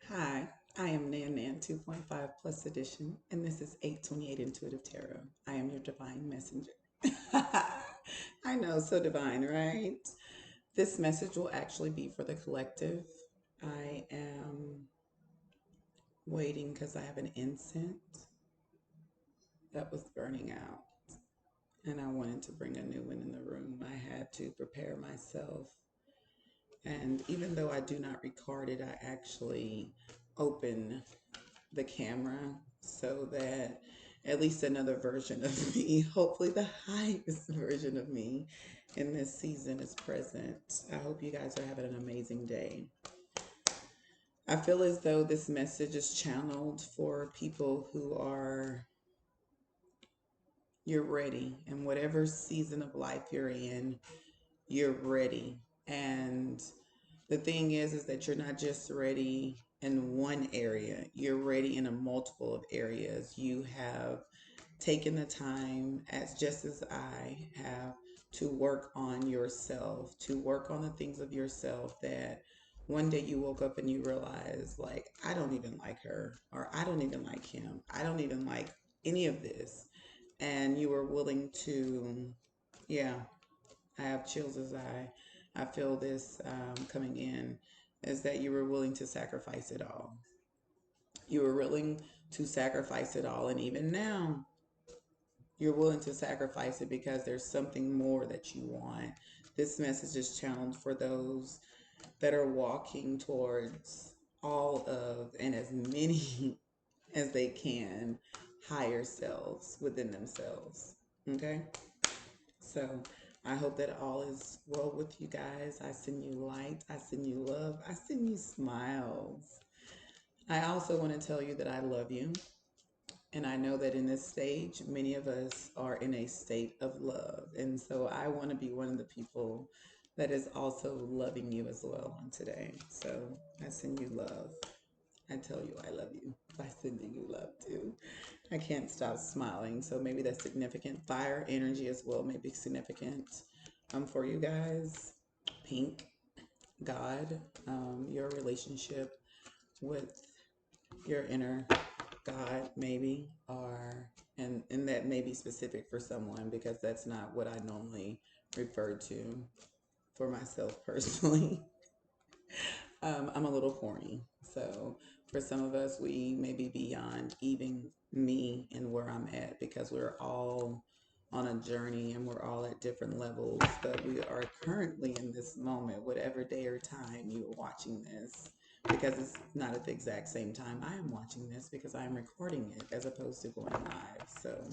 Hi, I am Nan Nan 2.5 Plus Edition, and this is 828 Intuitive Tarot. I am your divine messenger. I know, so divine, right? This message will actually be for the collective. I am waiting because I have an incense that was burning out, and I wanted to bring a new one in the room. I had to prepare myself. And even though I do not record it, I actually open the camera so that at least another version of me, hopefully the highest version of me in this season, is present. I hope you guys are having an amazing day. I feel as though this message is channeled for people who are, you're ready in whatever season of life you're in, you're ready. And the thing is that you're not just ready in one area, you're ready in a multiple of areas. You have taken the time, as just as I have, to work on yourself, to work on the things of yourself that one day you woke up and you realize, like, I don't even like her, or I don't even like him, I don't even like any of this. And you were willing to, yeah, I have chills as I feel this coming in, is that you were willing to sacrifice it all. You were willing to sacrifice it all. And even now, you're willing to sacrifice it because there's something more that you want. This message is channeled for those that are walking towards all of and as many as they can higher selves within themselves. Okay? So I hope that all is well with you guys. I send you light. I send you love. I send you smiles. I also want to tell you that I love you. And I know that in this stage, many of us are in a state of love. And so I want to be one of the people that is also loving you as well on today. So I send you love. I tell you I love you by sending you love too. I can't stop smiling. So maybe that's significant. Fire energy as well may be significant for you guys. Pink, God, your relationship with your inner God, maybe, or and that may be specific for someone because that's not what I normally refer to for myself personally. I'm a little corny, so for some of us, we may be beyond even me and where I'm at because we're all on a journey and we're all at different levels. But we are currently in this moment, whatever day or time you are watching this, because it's not at the exact same time I am watching this because I am recording it as opposed to going live. So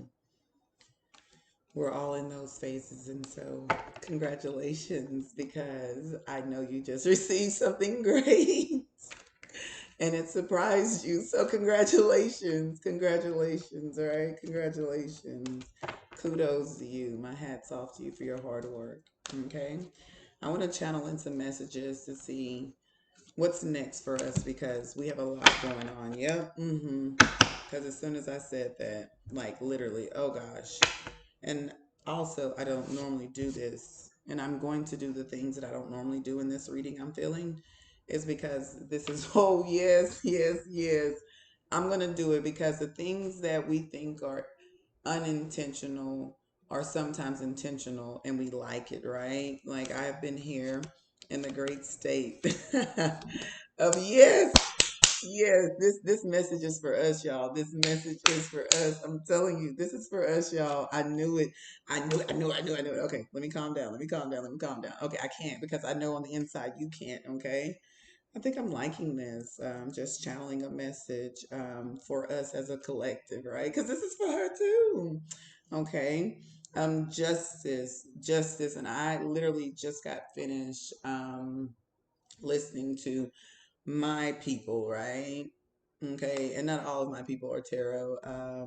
we're all in those phases. And so, congratulations, because I know you just received something great and it surprised you. So, congratulations. Congratulations. All right. Congratulations. Kudos to you. My hat's off to you for your hard work. Okay. I want to channel in some messages to see what's next for us because we have a lot going on. Yep. Because as soon as I said that, like literally, oh gosh, and also, I don't normally do this, and I'm going to do the things that I don't normally do in this reading I'm feeling, is because this is, oh, yes, yes, yes. I'm going to do it because the things that we think are unintentional are sometimes intentional and we like it, right? Like I've been here in the great state of yes, yes, this message is for us, y'all. This message is for us. I'm telling you, this is for us, y'all. I knew it. I knew it. I knew it. I knew it. I knew it. Okay, let me calm down. Let me calm down. Let me calm down. Okay, I can't because I know on the inside you can't. Okay, I think I'm liking this. Just channeling a message for us as a collective, right? Because this is for her too. Okay. Justice, and I literally just got finished listening to my people, right? Okay, and not all of my people are tarot.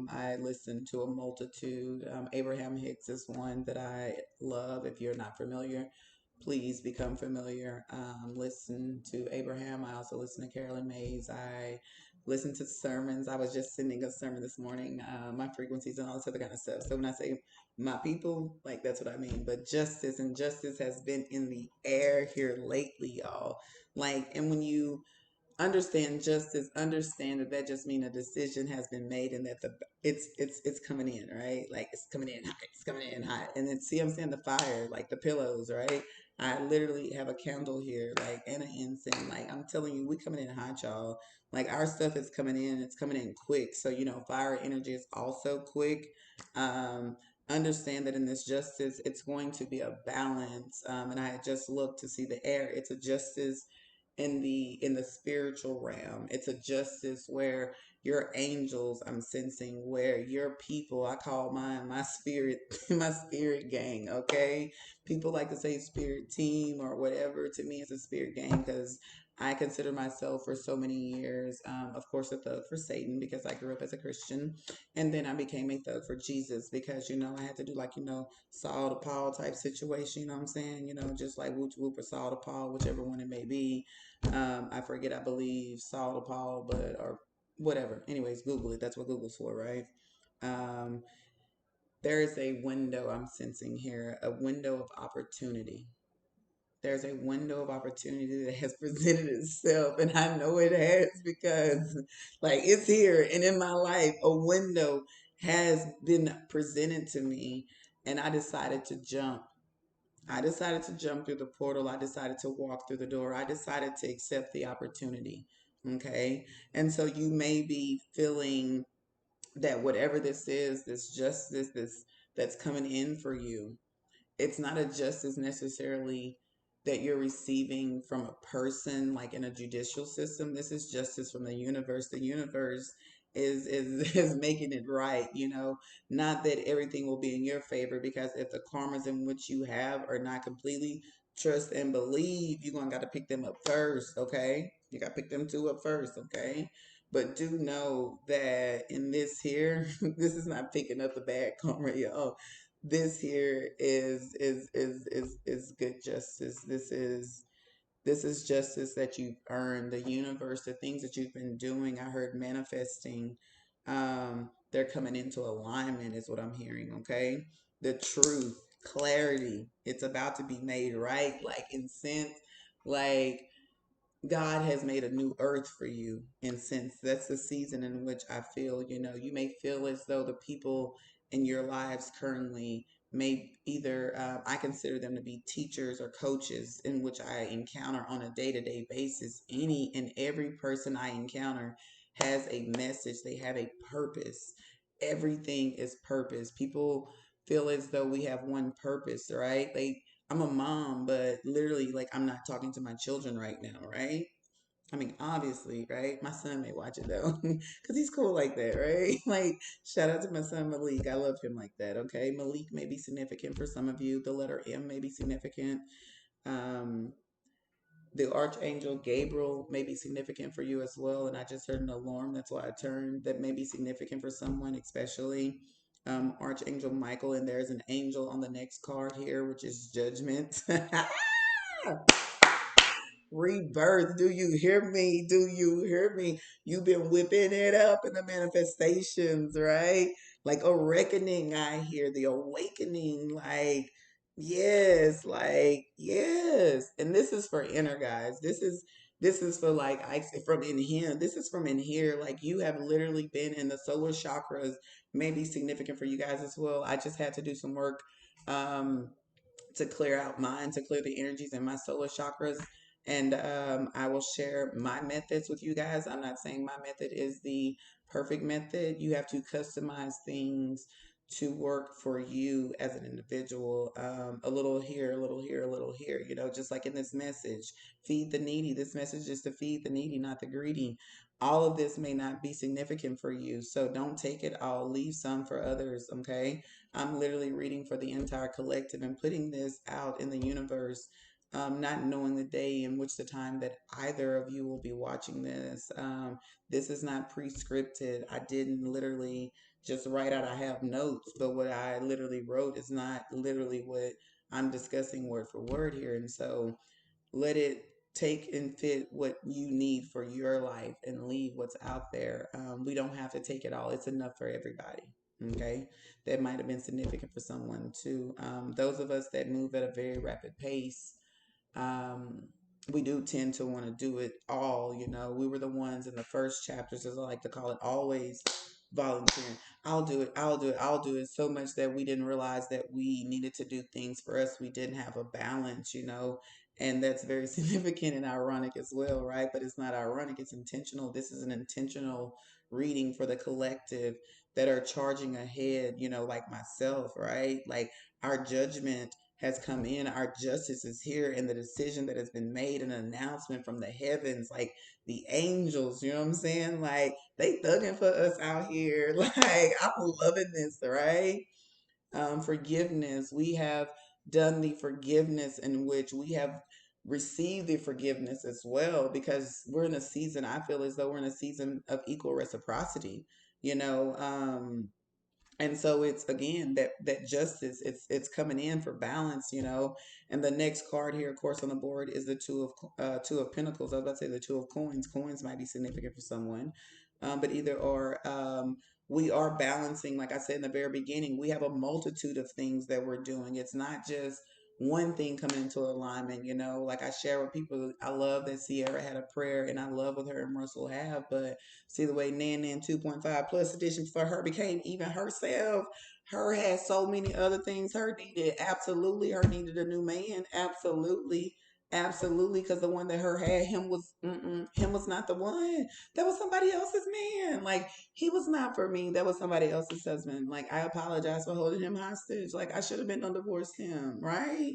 I listen to a multitude. Abraham Hicks is one that I love. If you're not familiar, please become familiar. Listen to Abraham. I also listen to Carolyn Mays. I listen to sermons. I was just sending a sermon this morning, my frequencies and all this other kind of stuff. So when I say my people, like that's what I mean. But justice and justice has been in the air here lately, y'all. Like, and when you understand justice, understand that that just means a decision has been made and that the it's coming in, right? Like it's coming in hot, it's coming in hot. And then see I'm saying the fire, like the pillows, right? I literally have a candle here, like and an incense. Like I'm telling you, we coming in hot, y'all. Like our stuff is coming in, it's coming in quick. So you know, fire energy is also quick. Um, understand that in this justice, it's going to be a balance. And I had just looked to see the air. It's a justice in the spiritual realm. It's a justice where your angels, I'm sensing, where your people, I call mine my spirit, my spirit gang. Okay, people like to say spirit team or whatever. To me, it's a spirit gang because I consider myself for so many years, of course, a thug for Satan because I grew up as a Christian, and then I became a thug for Jesus because you know I had to do like Saul to Paul type situation. You know what I'm saying? You know, just like whoop whoop or Saul to Paul, whichever one it may be. I forget. I believe Saul to Paul, but or whatever. Anyways, Google it. That's what Google's for, right? Um, there is a window I'm sensing here, a window of opportunity. There's a window of opportunity that has presented itself, and I know it has because, like, it's here. And in my life, a window has been presented to me, and I decided to jump. I decided to jump through the portal. I decided to walk through the door. I decided to accept the opportunity. Okay. And so you may be feeling that whatever this is, this justice, this that's coming in for you, it's not a justice necessarily that you're receiving from a person like in a judicial system. This is justice from the universe. The universe is making it right, you know. Not that everything will be in your favor, because if the karmas in which you have are not completely trust and believe, you're gonna gotta pick them up first, okay? You gotta pick them two up first, okay? But do know that in this here, this is not picking up the bad karma, y'all. This here is good justice. This is justice that you've earned. The universe, the things that you've been doing, I heard manifesting, they're coming into alignment is what I'm hearing. Okay, the truth, clarity, it's about to be made right, like in sense, like God has made a new earth for you. And since that's the season in which I feel, you may feel as though the people in your lives currently may either, I consider them to be teachers or coaches in which I encounter on a day to day basis. Any and every person I encounter has a message, they have a purpose. Everything is purpose. People feel as though we have one purpose, right? I'm a mom, but literally, like, I'm not talking to my children right now, right? I mean, obviously, right? My son may watch it though, because he's cool like that, right? Like, shout out to my son Malik. I love him like that, okay? Malik may be significant for some of you. The letter M may be significant. Um, the Archangel Gabriel may be significant for you as well. And I just heard an alarm. That's why I turned. That may be significant for someone, especially Archangel Michael. And there's an angel on the next card here, which is Judgment. Rebirth. Do you hear me? Do you hear me? You've been whipping it up in the manifestations, right? Like a reckoning, I hear the awakening. Like yes. And this is for inner guys. This is for like I from in here. This is from in here. Like you have literally been in the solar chakras, may be significant for you guys as well. I just had to do some work. To clear out mine, to clear the energies in my solar chakras. And I will share my methods with you guys. I'm not saying my method is the perfect method. You have to customize things to work for you as an individual. A little here, a little here, a little here, just like in this message, feed the needy. This message is to feed the needy, not the greedy. All of this may not be significant for you. So don't take it all, leave some for others, okay? I'm literally reading for the entire collective and putting this out in the universe, not knowing the day in which the time that either of you will be watching this. This is not pre-scripted. I didn't literally just write out, I have notes, but what I literally wrote is not literally what I'm discussing word for word here. And so let it take and fit what you need for your life and leave what's out there. We don't have to take it all. It's enough for everybody. Okay. That might have been significant for someone too. Those of us that move at a very rapid pace, um, we do tend to want to do it all. We were the ones in the first chapters, as I like to call it, always volunteering. I'll do it, I'll do it, I'll do it, so much that we didn't realize that we needed to do things for us. We didn't have a balance. And that's very significant and ironic as well, right? But it's not ironic, it's intentional. This is an intentional reading for the collective that are charging ahead, like myself, right? Like, our judgment has come in, our justice is here, and the decision that has been made, an announcement from the heavens, like the angels, you know what I'm saying? Like, they thugging for us out here. Like, I'm loving this, right? Forgiveness. We have done the forgiveness in which we have received the forgiveness as well, because we're in a season, I feel as though we're in a season of equal reciprocity, you know. And so it's, again, that justice, it's coming in for balance. And the next card here, of course, on the board is the two of pentacles. I was about to say the two of coins might be significant for someone. But either or, we are balancing, like I said in the very beginning, we have a multitude of things that we're doing. It's not just one thing coming into alignment. Like I share with people, I love that Sierra had a prayer, and I love what her and Russell have. But see the way Nan Nan 2.5 plus edition for her became even herself. Her had so many other things her needed. Absolutely, her needed a new man. Absolutely, absolutely, because the one that her had, him was not the one. That was somebody else's man. Like, he was not for me. That was somebody else's husband. Like, I apologize for holding him hostage. Like, I should have been divorced him, right?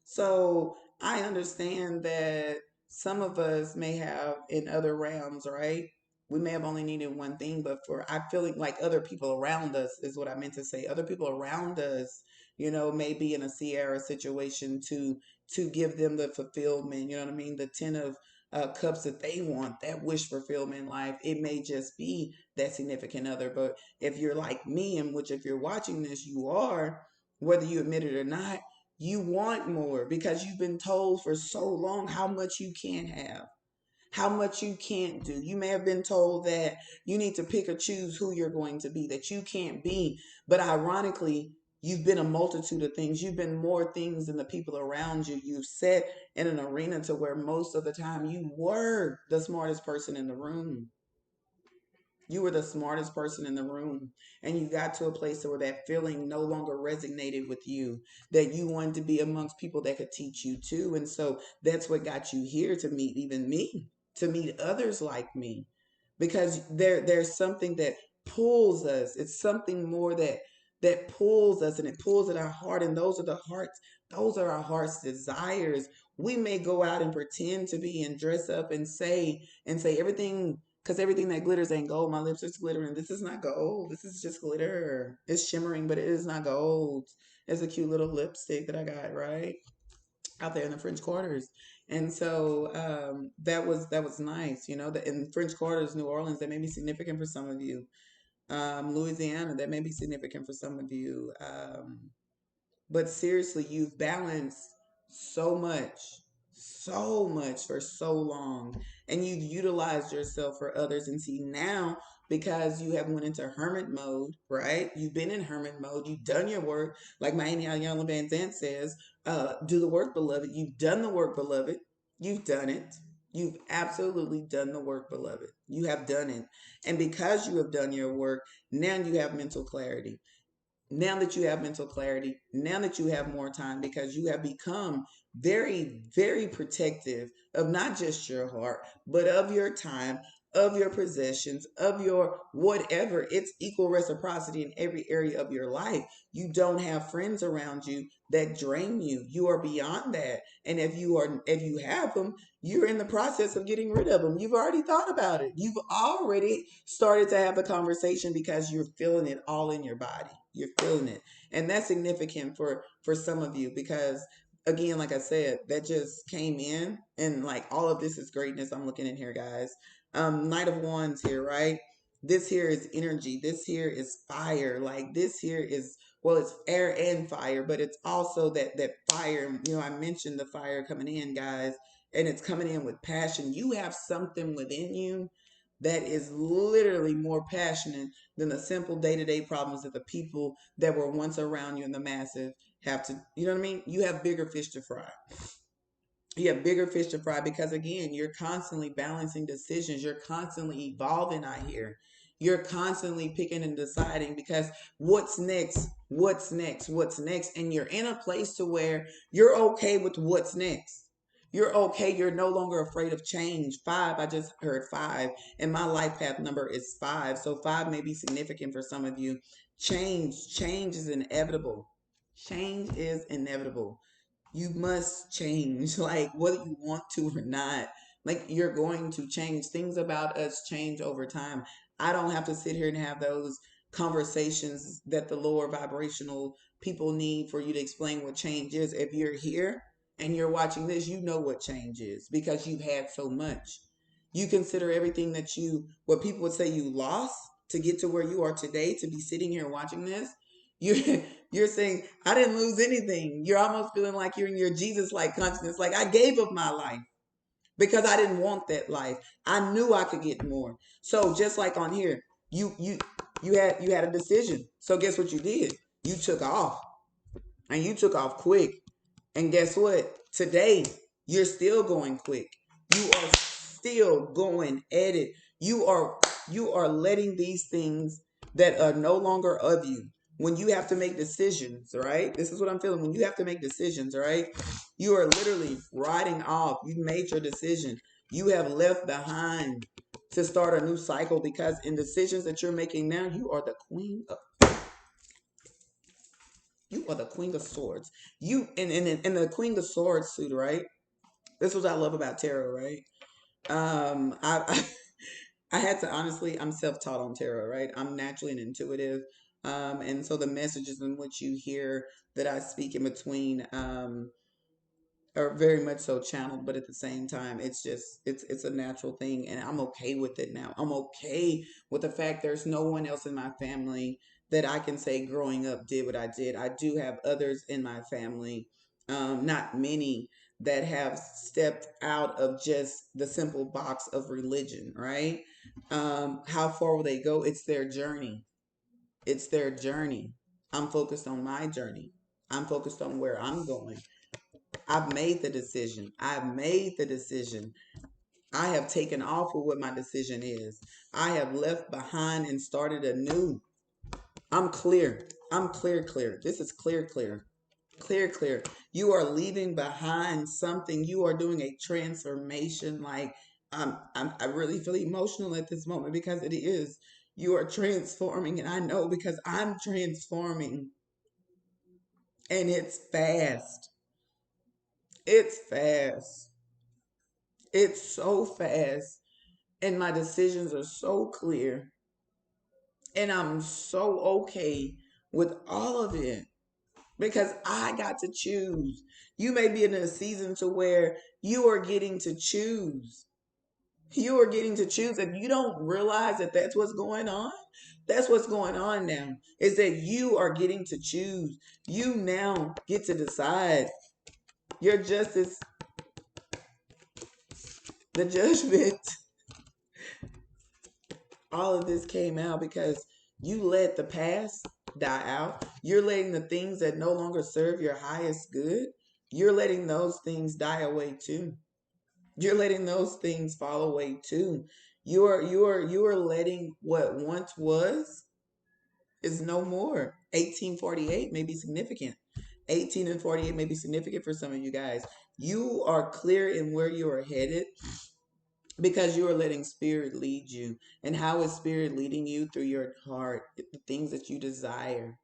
So I understand that some of us may have in other realms, right? We may have only needed one thing, but for I feeling like other people around us is what I meant to say. Other people around us, may be in a Sierra situation to give them the fulfillment. You know what I mean? The 10 of cups that they want, that wish fulfillment in life. It may just be that significant other. But if you're like me, and which if you're watching this, you are, whether you admit it or not, you want more because you've been told for so long how much you can have, how much you can't do. You may have been told that you need to pick or choose who you're going to be, that you can't be. But ironically, you've been a multitude of things. You've been more things than the people around you. You've sat in an arena to where most of the time you were the smartest person in the room. You were the smartest person in the room, and you got to a place where that feeling no longer resonated with you, that you wanted to be amongst people that could teach you too. And so that's what got you here, to meet even me, to meet others like me, because there's something that pulls us. It's something more that pulls us, and it pulls at our heart, and those are our heart's desires. We may go out and pretend to be and dress up and say everything, because everything that glitters ain't gold. My lips are glittering. This is not gold. This is just glitter. It's shimmering, but it is not gold. It's a cute little lipstick that I got right out there in the French Quarters. And so that was nice. That in French Quarters, New Orleans, that may be significant for some of you. Louisiana, that may be significant for some of you. But seriously, you've balanced so much, so much for so long, and you've utilized yourself for others. And see now, because you have went into hermit mode, right? You've been in hermit mode. You've done your work, like my Auntie Ayala Van Zant says, "Do the work, beloved." You've done the work, beloved. You've done it. You've absolutely done the work, beloved. You have done it, and because you have done your work, now you have mental clarity. Now that you have mental clarity, now that you have more time, because you have become very, very protective of not just your heart, but of your time, of your possessions, of your whatever. It's equal reciprocity in every area of your life. You don't have friends around you that drain you. You are beyond that. And if you have them, you're in the process of getting rid of them. You've already thought about it. You've already started to have a conversation because you're feeling it all in your body. You're feeling it. And that's significant for some of you, because again, like I said, that just came in, and like all of this is greatness. I'm looking in here, guys. Knight of Wands here, right? This here is energy. This here is fire. Like, this here is, well, it's air and fire, but it's also that fire. I mentioned the fire coming in, guys, and it's coming in with passion. You have something within you that is literally more passionate than the simple day-to-day problems that the people that were once around you in the massive have to, you know what I mean? You have bigger fish to fry. You have bigger fish to fry because, again, you're constantly balancing decisions. You're constantly evolving out here. You're constantly picking and deciding because what's next? What's next? What's next? And you're in a place to where you're okay with what's next. You're okay. You're no longer afraid of change. Five, I just heard five, and my life path number is five. So five may be significant for some of you. Change is inevitable. Change is inevitable. You must change, like whether you want to or not. Like you're going to change. Things about us change over time. I don't have to sit here and have those conversations that the lower vibrational people need for you to explain what change is. If you're here and you're watching this, you know what change is because you've had so much. You consider everything that what people would say you lost to get to where you are today, to be sitting here watching this. You you're saying, I didn't lose anything. You're almost feeling like you're in your Jesus like consciousness. Like, I gave up my life because I didn't want that life. I knew I could get more. So just like on here, you had a decision. So guess what you did? You took off. And you took off quick. And guess what? Today, you're still going quick. You are still going at it. You are letting these things that are no longer of you. When you have to make decisions, right? This is what I'm feeling. When you have to make decisions, right? You are literally riding off. You've made your decision. You have left behind to start a new cycle because in decisions that you're making now, you are the queen of swords. You and the queen of swords suit, right? This is what I love about tarot, right? I I had to honestly, I'm self-taught on tarot, right? I'm naturally an intuitive. And so the messages in which you hear that I speak in between are very much so channeled, but at the same time, it's a natural thing, and I'm okay with it now. I'm okay with the fact there's no one else in my family that I can say growing up did what I did. I do have others in my family, not many, that have stepped out of just the simple box of religion, right? How far will they go? It's their journey. It's their journey. I'm focused on my journey. I'm focused on where I'm going. I've made the decision. I've made the decision. I have taken off with what my decision is. I have left behind and started anew. I'm clear. I'm clear, clear. This is clear, clear. Clear, clear. You are leaving behind something. You are doing a transformation. Like, I really feel emotional at this moment because it is. You are transforming, and I know because I'm transforming, and it's fast. It's fast. It's so fast. And my decisions are so clear. And I'm so okay with all of it because I got to choose. You may be in a season to where you are getting to choose. You are getting to choose. If you don't realize that that's what's going on, that's what's going on now. Is that you are getting to choose. You now get to decide. Your justice, the judgment, all of this came out because you let the past die out. You're letting the things that no longer serve your highest good, you're letting those things die away too. You're letting those things fall away too. You are letting what once was is no more. 1848 may be significant. 18 and 48 may be significant for some of you guys. You are clear in where you are headed because you are letting spirit lead you. And how is spirit leading you? Through your heart, the things that you desire.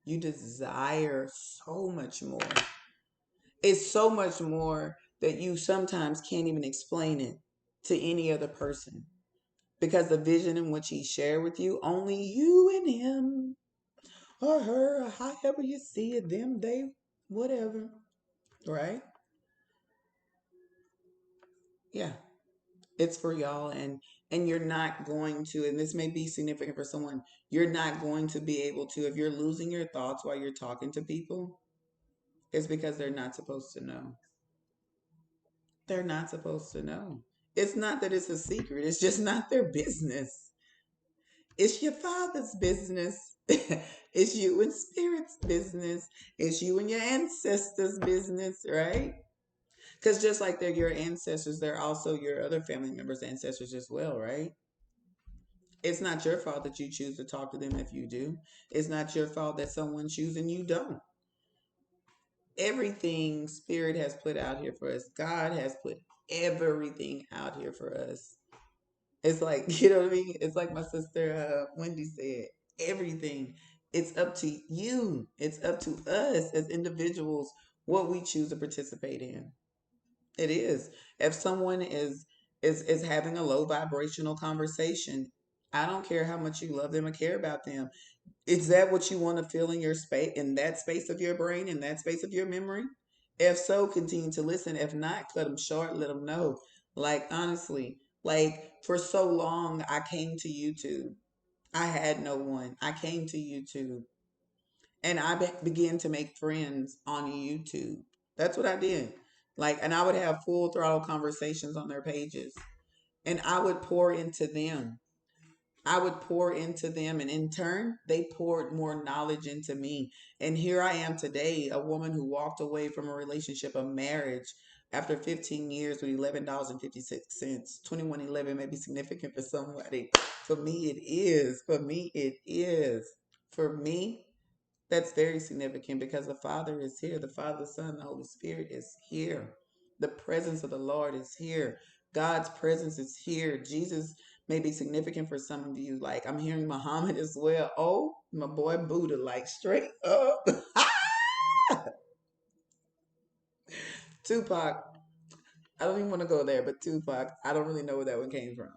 You desire so much more. It's so much more that you sometimes can't even explain it to any other person because the vision in which he shared with you, only you and him or her, or however you see it, them, they, whatever, right? Yeah, it's for y'all. And you're not going to, and this may be significant for someone, you're not going to be able to, if you're losing your thoughts while you're talking to people, it's because they're not supposed to know. They're not supposed to know. It's not that it's a secret, it's just not their business. It's your father's business. It's you and spirit's business. It's you and your ancestors' business, right? Because just like they're your ancestors, they're also your other family members' ancestors as well, right? It's not your fault that you choose to talk to them if you do. It's not your fault that someone chooses and you don't. Everything Spirit has put out here for us, God has put everything out here for us. It's like, you know what I mean? It's like my sister Wendy said, everything. It's up to you. It's up to us as individuals what we choose to participate in. It is. If someone is having a low vibrational conversation, I don't care how much you love them or care about them. Is that what you want to feel in your space, in that space of your brain, in that space of your memory? If so, continue to listen. If not, cut them short. Let them know. Like honestly, like for so long, I came to YouTube. I had no one. I came to YouTube, and I began to make friends on YouTube. That's what I did. Like, and I would have full throttle conversations on their pages, and I would pour into them. I would pour into them, and in turn, they poured more knowledge into me. And here I am today, a woman who walked away from a relationship, a marriage, after 15 years with $11.56. 2111 may be significant for somebody. For me, it is. For me, it is. For me, that's very significant because the Father is here. The Father, the Son, the Holy Spirit is here. The presence of the Lord is here. God's presence is here. Jesus may be significant for some of you. Like I'm hearing Muhammad as well. Oh, my boy Buddha, like straight up. Tupac. I don't even want to go there, but Tupac, I don't really know where that one came from.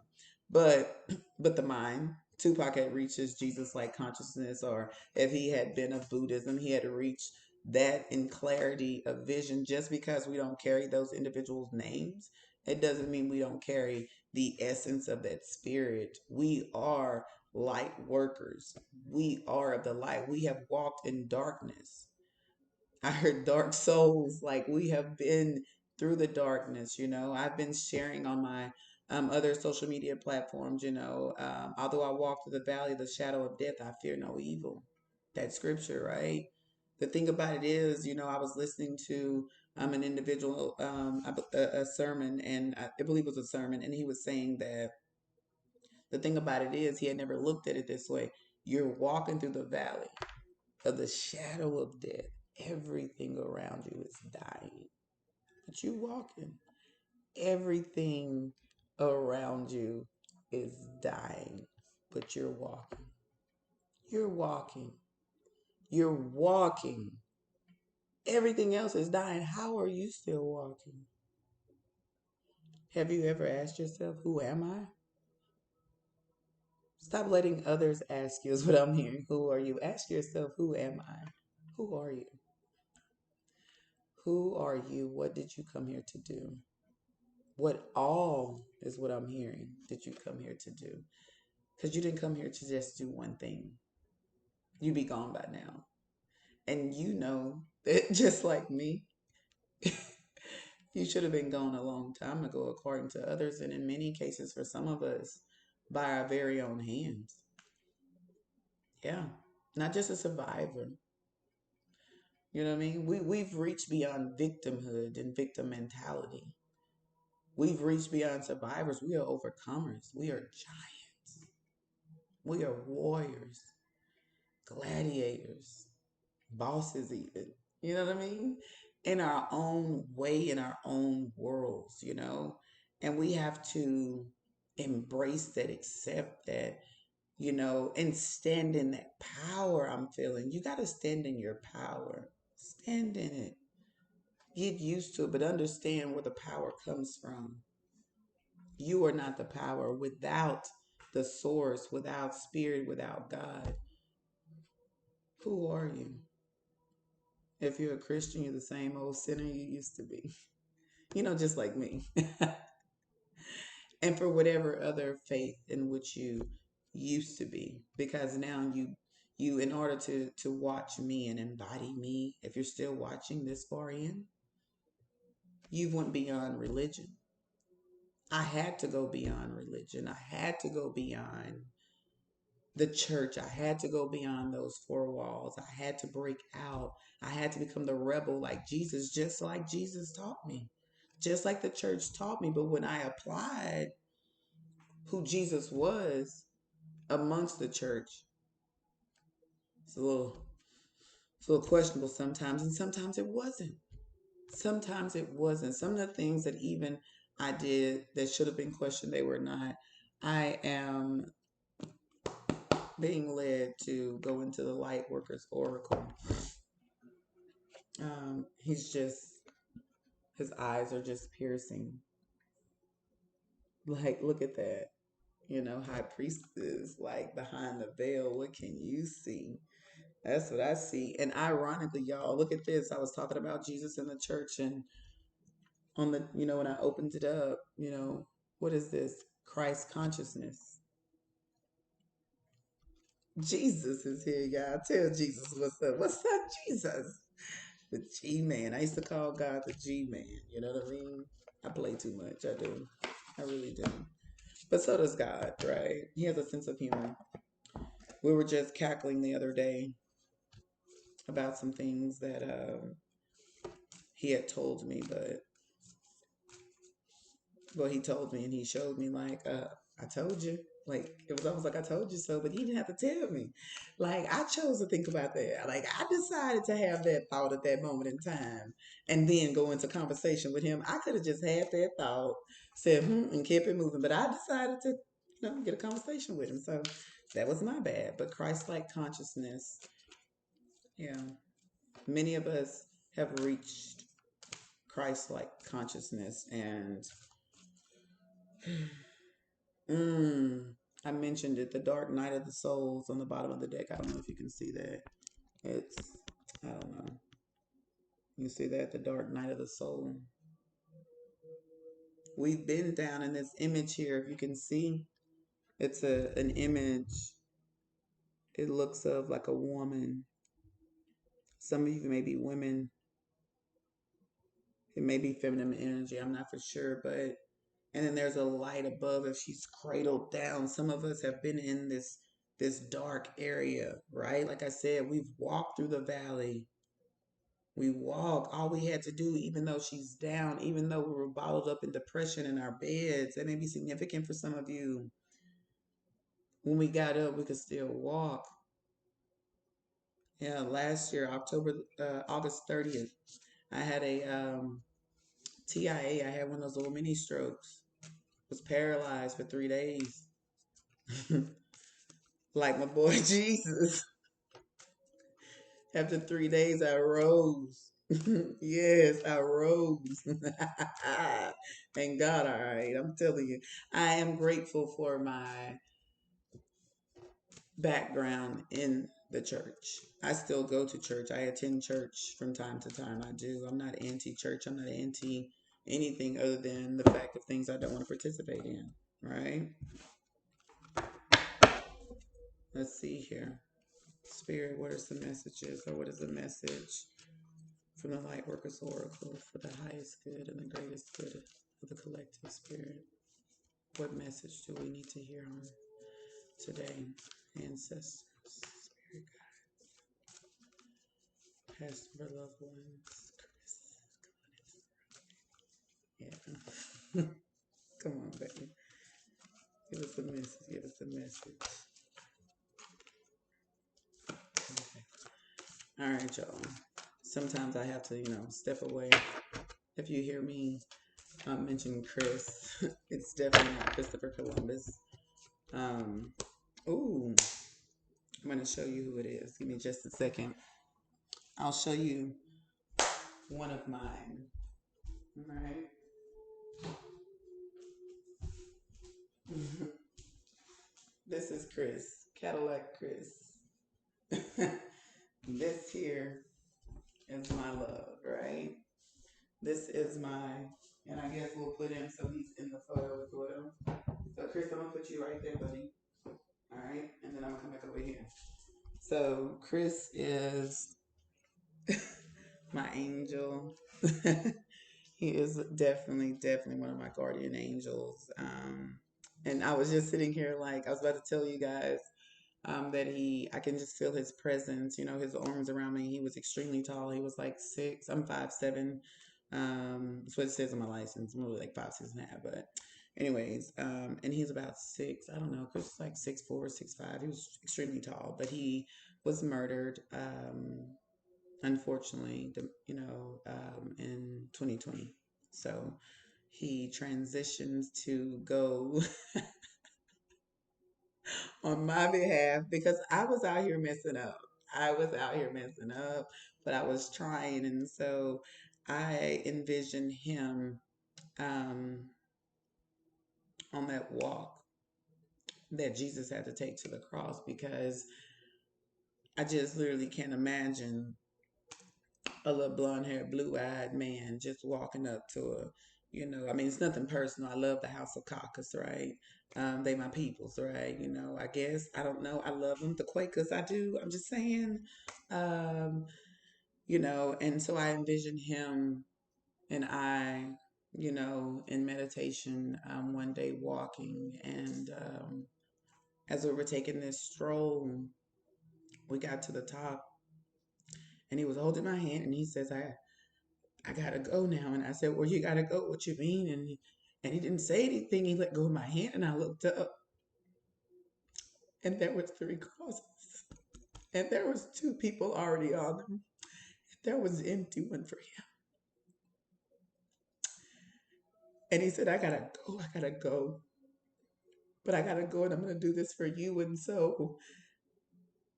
But but the mind, Tupac had reached his Jesus like consciousness, or if he had been of Buddhism, he had reached that in clarity of vision. Just because we don't carry those individuals' names, it doesn't mean we don't carry the essence of that spirit. We are light workers. We are of the light. We have walked in darkness. I heard dark souls. Like we have been through the darkness, I've been sharing on my other social media platforms, although I walk through the valley of the shadow of death, I fear no evil. That scripture, right? The thing about it is, I was listening to an individual, a sermon, and I believe it was a sermon, and he was saying that the thing about it is he had never looked at it this way. You're walking through the valley of the shadow of death. Everything around you is dying, but you walking. Everything around you is dying, but you're walking. You're walking. You're walking. Everything else is dying. How are you still walking? Have you ever asked yourself, who am I? Stop letting others ask you, is what I'm hearing. Who are you? Ask yourself, who am I? Who are you? Who are you? What did you come here to do? What all is what I'm hearing did you come here to do? Because you didn't come here to just do one thing. You'd be gone by now. And you know that just like me, you should have been gone a long time ago, according to others, and in many cases, for some of us, by our very own hands. Yeah. Not just a survivor. You know what I mean? We've reached beyond victimhood and victim mentality. We've reached beyond survivors. We are overcomers. We are giants. We are warriors, gladiators, bosses, even. You know what I mean? In our own way, in our own worlds. And we have to embrace that, accept that, and stand in that power I'm feeling. You got to stand in your power, stand in it. Get used to it, but understand where the power comes from. You are not the power without the source, without spirit, without God. Who are you? If you're a Christian, you're the same old sinner you used to be. Just like me. And for whatever other faith in which you used to be. Because now you in order to watch me and embody me, if you're still watching this far in, you went beyond religion. I had to go beyond religion. I had to go beyond the church. I had to go beyond those four walls. I had to break out. I had to become the rebel like Jesus, just like Jesus taught me. just like the church taught me. But when I applied who Jesus was amongst the church, it's a little it's a little questionable sometimes, and sometimes it wasn't. Sometimes it wasn't. Some of the things that even I did that should have been questioned, they were not. I am being led to go into the light workers oracle. He's just his eyes are just piercing. Like, look at that. High priestess, like behind the veil, what can you see? That's what I see. And ironically, y'all, look at this. I was talking about Jesus in the church, and on the, when I opened it up, what is this? Christ consciousness. Jesus is here, y'all. Tell Jesus what's up. What's up, Jesus? The G Man. I used to call God the G Man. You know what I mean? I play too much. I do. I really do. But so does God, right? He has a sense of humor. We were just cackling the other day about some things that he had told me, but well, he told me and he showed me like, I told you. Like it was almost like I told you so, but he didn't have to tell me. Like I chose to think about that. Like I decided to have that thought at that moment in time, and then go into conversation with him. I could have just had that thought, said and kept it moving, but I decided to, get a conversation with him. So that was my bad. But Christ-like consciousness, yeah, many of us have reached Christ-like consciousness, and Mm, I mentioned it, the Dark Night of the Souls on the bottom of the deck. I don't know if you can see that. It's, I don't know. You see that? The Dark Night of the Soul. We've been down in this image here. If you can see, it's an image. It looks of like a woman. Some of you may be women. It may be feminine energy. I'm not for sure, but and then there's a light above if she's cradled down. Some of us have been in this dark area, right? Like I said, we've walked through the valley. We walk. All we had to do, even though she's down, even though we were bottled up in depression in our beds, that may be significant for some of you. When we got up, we could still walk. Yeah, last year, August 30th, I had a TIA. I had one of those little mini strokes. Was paralyzed for 3 days. Like my boy Jesus. After 3 days, I rose. Yes, I rose. Thank God, all right. I'm telling you, I am grateful for my background in the church. I still go to church. I attend church from time to time. I do. I'm not anti church. I'm not anti anything other than the fact of things I don't want to participate in, right? Let's see here. Spirit, what are some messages, or what is the message from the Lightworkers Oracle for the highest good and the greatest good of the collective spirit? What message do we need to hear on today? Ancestors, spirit guide, past our loved ones. Yeah. Come on, baby. Give us a message. Give us a message. Okay. All right, y'all. Sometimes I have to, step away. If you hear me mention Chris, it's definitely not Christopher Columbus. Um, ooh, I'm going to show you who it is. Give me just a second. I'll show you one of mine. All right. This is Chris, Cadillac Chris. This here is my love, right? This is my, and I guess we'll put him so he's in the photo as well. So Chris, I'm gonna put you right there, buddy. All right, and then I'm gonna come back over here. So Chris is my angel. He is definitely one of my guardian angels. And I was just sitting here like I was about to tell you guys that I can just feel his presence. His arms around me. He was extremely tall. He was like 6. I'm 5'7", That's what it says on my license. I'm really like 5'6.5", but anyways, and he's about six. I don't know. Chris was like 6'4", 6'5". He was extremely tall, but he was murdered. Unfortunately, in 2020. So he transitions to go on my behalf because I was out here messing up. I was out here messing up, but I was trying. And so I envisioned him um, on that walk that Jesus had to take to the cross because I just literally can't imagine a little blonde haired, blue eyed man just walking up to I mean, it's nothing personal. I love the House of Caucus, right? They my peoples, right? I guess, I don't know. I love them. The Quakers, I do. I'm just saying. Um, and so I envision him and I, in meditation, one day walking. And as we were taking this stroll, we got to the top and he was holding my hand and he says, I gotta go now. And I said, well, you gotta go. What you mean? And he didn't say anything. He let go of my hand and I looked up and there was three crosses. And there was two people already on them. There was an empty one for him. And he said, I gotta go, I gotta go. But I gotta go and I'm gonna do this for you. And so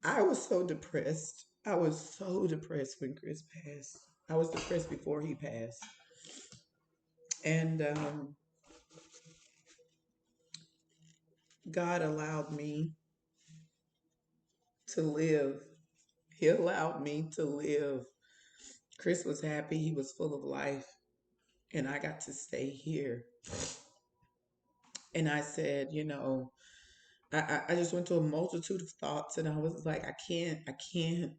I was so depressed. I was so depressed when Chris passed. I was depressed before he passed. And God allowed me to live. He allowed me to live. Chris was happy. He was full of life. And I got to stay here. And I said, I just went to a multitude of thoughts and I was like, I can't.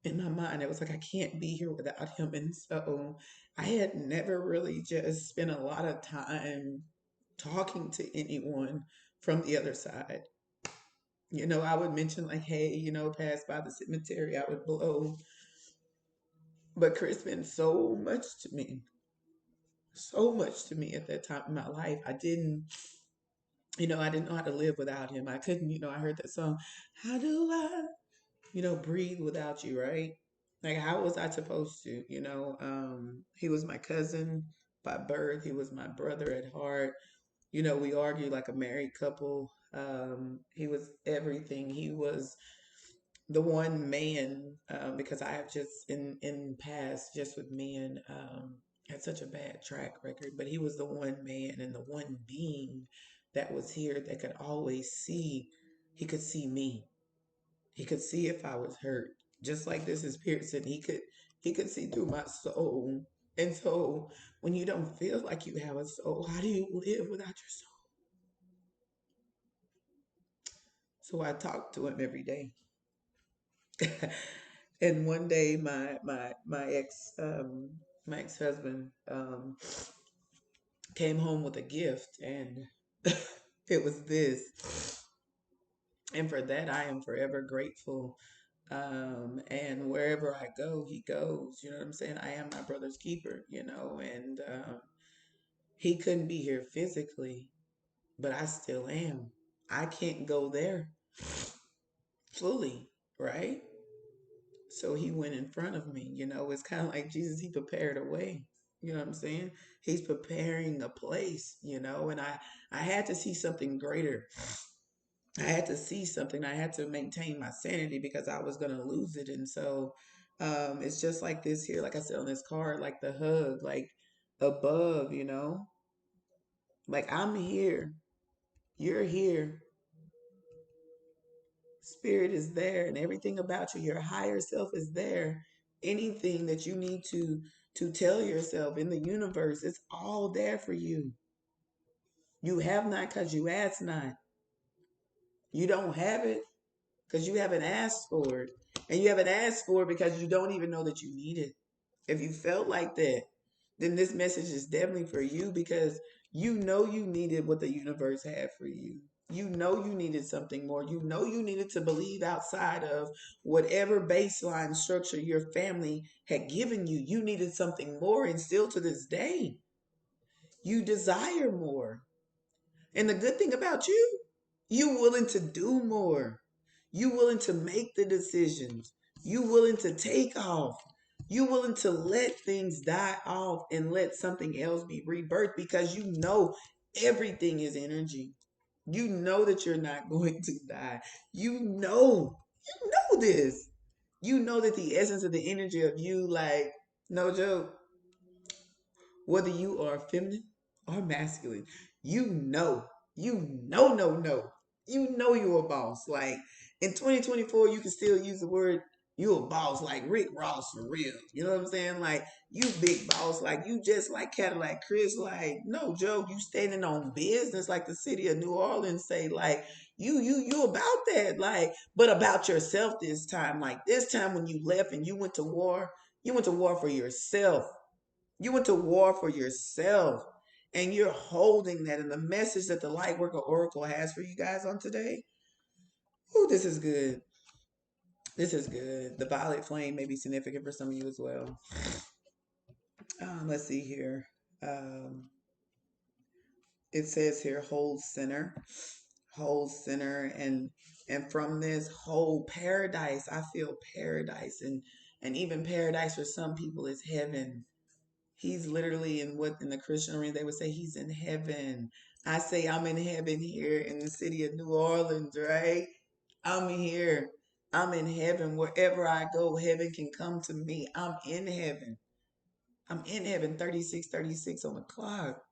In my mind, it was like, I can't be here without him. And so I had never really just spent a lot of time talking to anyone from the other side. I would mention, like, hey, pass by the cemetery, I would blow. But Chris meant so much to me at that time in my life. I didn't know how to live without him. I couldn't, I heard that song, how do I, breathe without you, right? Like, how was I supposed to? He was my cousin by birth. He was my brother at heart. We argued like a married couple. He was everything. He was the one man, because I have just in past just with men had such a bad track record, but he was the one man and the one being that was here that could always see. He could see me. He could see if I was hurt, just like this is Pearson. He could see through my soul. And so when you don't feel like you have a soul, how do you live without your soul? So I talk to him every day. And one day, my ex husband came home with a gift, and it was this. And for that, I am forever grateful. And wherever I go, he goes. You know what I'm saying? I am my brother's keeper. And he couldn't be here physically, but I still am. I can't go there fully, right? So he went in front of me. It's kind of like Jesus, he prepared a way. You know what I'm saying? He's preparing a place, and I had to see something greater. I had to see something. I had to maintain my sanity because I was going to lose it. And so it's just like this here, like I said on this card, like the hug, like above, like I'm here, you're here, spirit is there, and everything about you, your higher self is there. Anything that you need to tell yourself in the universe, it's all there for you. You have not because you ask not. You don't have it because you haven't asked for it. And you haven't asked for it because you don't even know that you need it. If you felt like that, then this message is definitely for you because you know you needed what the universe had for you. You know you needed something more. You know you needed to believe outside of whatever baseline structure your family had given you. You needed something more, and still to this day, you desire more. And the good thing about you willing to do more. You willing to make the decisions. You willing to take off. You willing to let things die off and let something else be rebirthed because you know everything is energy. You know that you're not going to die. You know this. You know that the essence of the energy of you, like, no joke, whether you are feminine or masculine, you know, no. You know you're a boss. Like in 2024, you can still use the word you a boss, like Rick Ross for real. You know what I'm saying? Like you big boss, like you just like Cadillac Chris, like no joke, you standing on business like the city of New Orleans say, like you about that, like, but about yourself this time. Like this time when you left and you went to war for yourself. You went to war for yourself. And you're holding that. And the message that the Lightworker Oracle has for you guys on today. Oh, this is good. This is good. The violet flame may be significant for some of you as well. Let's see here. Um, it says here, hold center, and from this whole paradise, I feel paradise, and even paradise for some people is heaven. He's literally in what in the Christian arena they would say he's in heaven. I say I'm in heaven here in the city of New Orleans, right? I'm here. I'm in heaven. Wherever I go, heaven can come to me. I'm in heaven. I'm in heaven. 36:36 on the clock.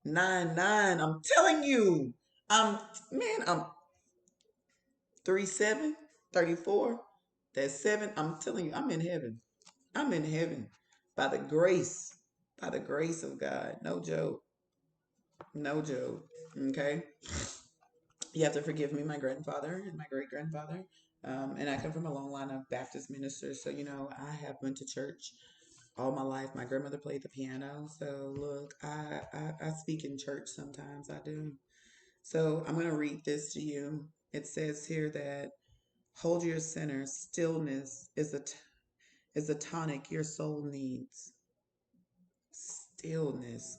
9:9. I'm telling you. I'm 37, 34. That's 7. I'm telling you, I'm in heaven. I'm in heaven by the grace, by the grace of God. No joke. No joke. Okay. You have to forgive me, my grandfather and my great grandfather. And I come from a long line of Baptist ministers. So, I have went to church all my life. My grandmother played the piano. So, look, I speak in church sometimes. I do. So, I'm going to read this to you. It says here that hold your center. Stillness is the tonic your soul needs. Stillness.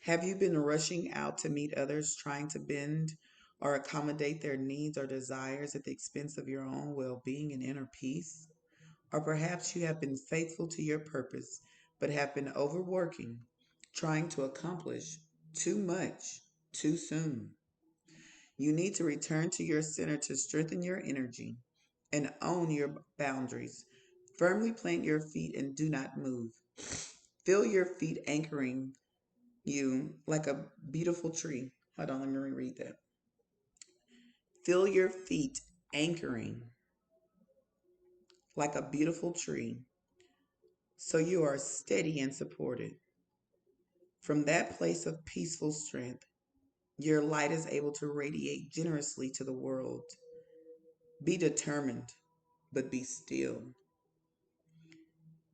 Have you been rushing out to meet others, trying to bend or accommodate their needs or desires at the expense of your own well being and inner peace? Or perhaps you have been faithful to your purpose, but have been overworking, trying to accomplish too much too soon. You need to return to your center to strengthen your energy and own your boundaries. Firmly plant your feet and do not move. Feel your feet anchoring you like a beautiful tree. Hold on, let me reread that. Feel your feet anchoring like a beautiful tree so you are steady and supported. From that place of peaceful strength, your light is able to radiate generously to the world. Be determined, but be still.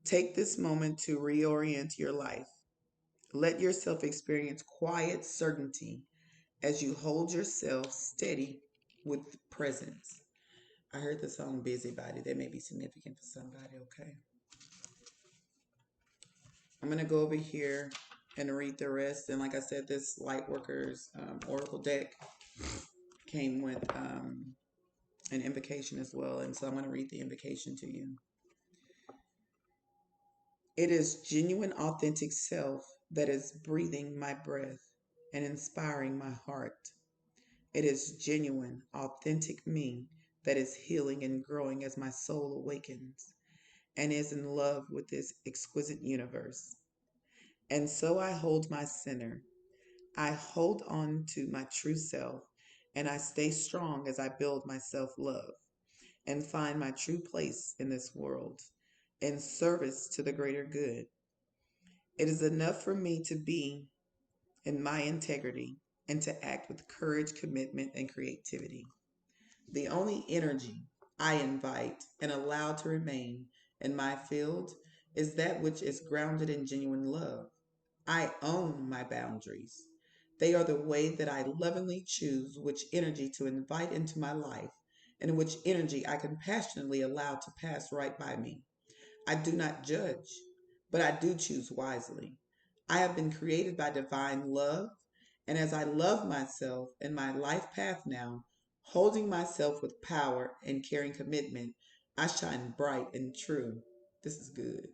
Take this moment to reorient your life. Let yourself experience quiet certainty as you hold yourself steady with presence. I heard the song Busybody. That may be significant for somebody, okay? I'm going to go over here and read the rest. And like I said, this Lightworkers Oracle deck came with an invocation as well. And so I'm going to read the invocation to you. It is genuine, authentic self that is breathing my breath and inspiring my heart. It is genuine, authentic me that is healing and growing as my soul awakens and is in love with this exquisite universe. And so I hold my center. I hold on to my true self and I stay strong as I build my self love and find my true place in this world in service to the greater good. It is enough for me to be in my integrity and to act with courage, commitment, and creativity. The only energy I invite and allow to remain in my field is that which is grounded in genuine love. I own my boundaries. They are the way that I lovingly choose which energy to invite into my life and which energy I compassionately allow to pass right by me. I do not judge, but I do choose wisely. I have been created by divine love, and as I love myself and my life path now, holding myself with power and caring commitment, I shine bright and true. This is good.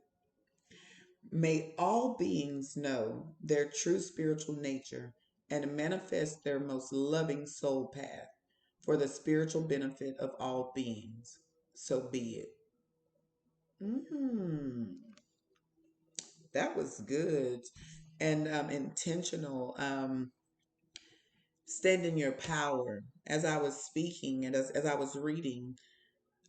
May all beings know their true spiritual nature and manifest their most loving soul path for the spiritual benefit of all beings. So be it. Mm, that was good and intentional. Stand in your power. As I was speaking and as I was reading,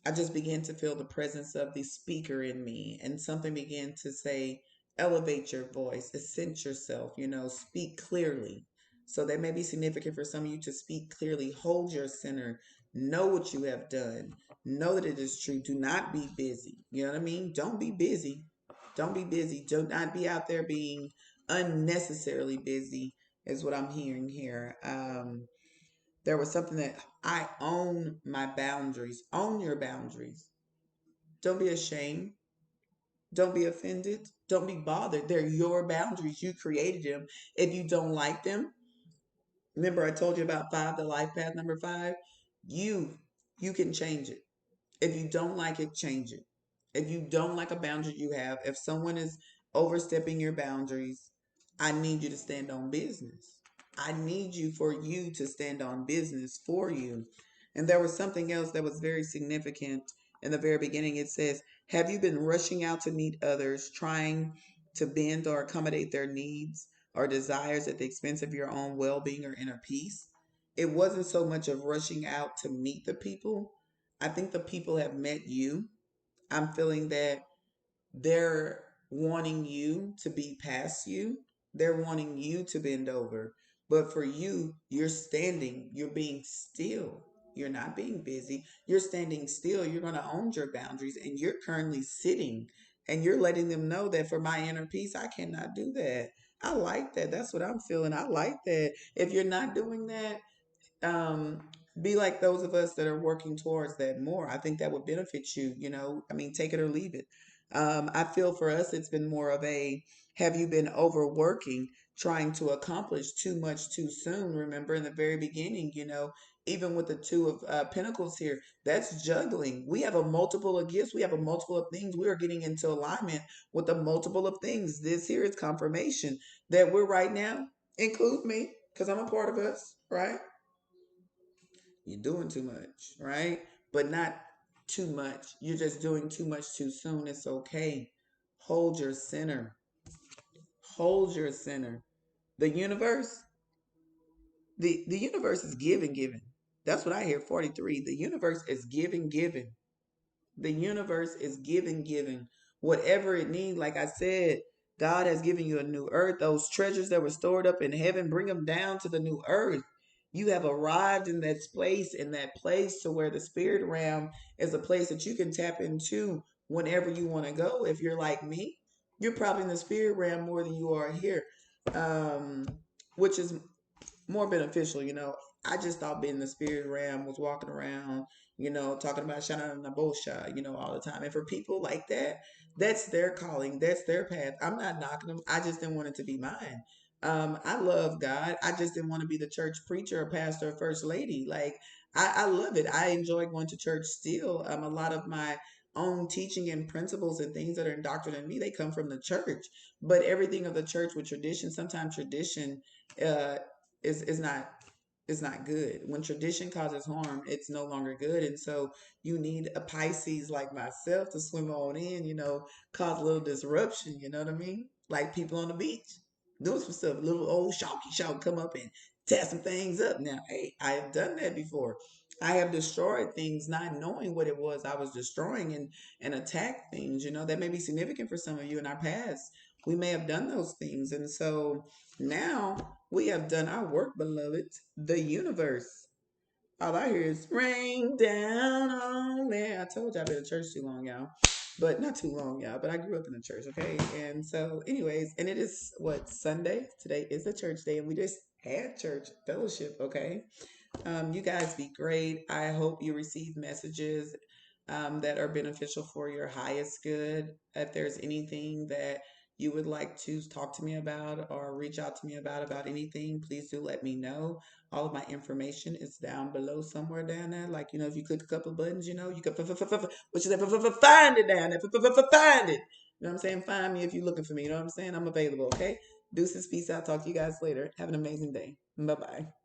I just began to feel the presence of the speaker in me, and something began to say, elevate your voice, accent yourself, speak clearly. So that may be significant for some of you to speak clearly. Hold your center. Know what you have done. Know that it is true. Do not be busy. You know what I mean? Don't be busy. Don't be busy. Do not be out there being unnecessarily busy, is what I'm hearing here. There was something that I own my boundaries. Own your boundaries. Don't be ashamed. Don't be offended. Don't be bothered. They're your boundaries. You created them. If you don't like them, remember I told you about five, the life path number five. You you can change it. If you don't like it, change it. If you don't like a boundary you have, if someone is overstepping your boundaries, I need you to stand on business. I need you for you to stand on business for you. And there was something else that was very significant in the very beginning. It says, have you been rushing out to meet others, trying to bend or accommodate their needs or desires at the expense of your own well being or inner peace? It wasn't so much of rushing out to meet the people. I think the people have met you. I'm feeling that they're wanting you to be past you. They're wanting you to bend over. But for you, you're standing, you're being still. You're not being busy. You're standing still. You're going to own your boundaries and you're currently sitting and you're letting them know that for my inner peace, I cannot do that. I like that. That's what I'm feeling. I like that. If you're not doing that, um, be like those of us that are working towards that more. I think that would benefit you, I mean, take it or leave it. I feel for us, it's been more of a have you been overworking, trying to accomplish too much too soon? Remember in the very beginning, even with the two of pentacles here, that's juggling. We have a multiple of gifts, we have a multiple of things. We are getting into alignment with a multiple of things. This here is confirmation that we're right now, include me, because I'm a part of us, right? You're doing too much, right? But not too much. You're just doing too much too soon. It's okay. Hold your center. Hold your center. The universe, the universe is giving, giving. That's what I hear. 43. The universe is giving, giving. The universe is giving, giving whatever it needs. Like I said, God has given you a new earth. Those treasures that were stored up in heaven, bring them down to the new earth. You have arrived in that place to where the spirit realm is a place that you can tap into whenever you want to go. If you're like me, you're probably in the spirit realm more than you are here, um, which is more beneficial. I just thought being in the spirit realm was walking around, talking about Shana Nabosha, all the time. And for people like that, that's their calling, that's their path. I'm not knocking them. I just didn't want it to be mine. I love God. I just didn't want to be the church preacher or pastor or first lady. Like I love it. I enjoy going to church still. A lot of my own teaching and principles and things that are indoctrinated in me, they come from the church. But everything of the church with tradition, sometimes tradition uh, is not good. When tradition causes harm, it's no longer good. And so you need a Pisces like myself to swim on in, cause a little disruption, you know what I mean? Like people on the beach doing some stuff, little old shalky shout come up and tear some things up. Now, hey, I have done that before. I have destroyed things not knowing what it was I was destroying and attacked things, that may be significant for some of you in our past. We may have done those things. And so now we have done our work, beloved. The universe. All I hear is rain down on me. I told you I've been in church too long, y'all. But not too long, y'all. But I grew up in the church, okay? And so, anyways, and it is what, Sunday? Today is the church day. And we just At church fellowship, okay. You guys be great. I hope you receive messages that are beneficial for your highest good. If there's anything that you would like to talk to me about or reach out to me about anything, please do let me know. All of my information is down below somewhere down there. Like, if you click a couple buttons, you can what you say, find it down there, find it. You know what I'm saying? Find me if you're looking for me. You know what I'm saying? I'm available, okay? Deuces, peace out. Talk to you guys later. Have an amazing day. Bye bye.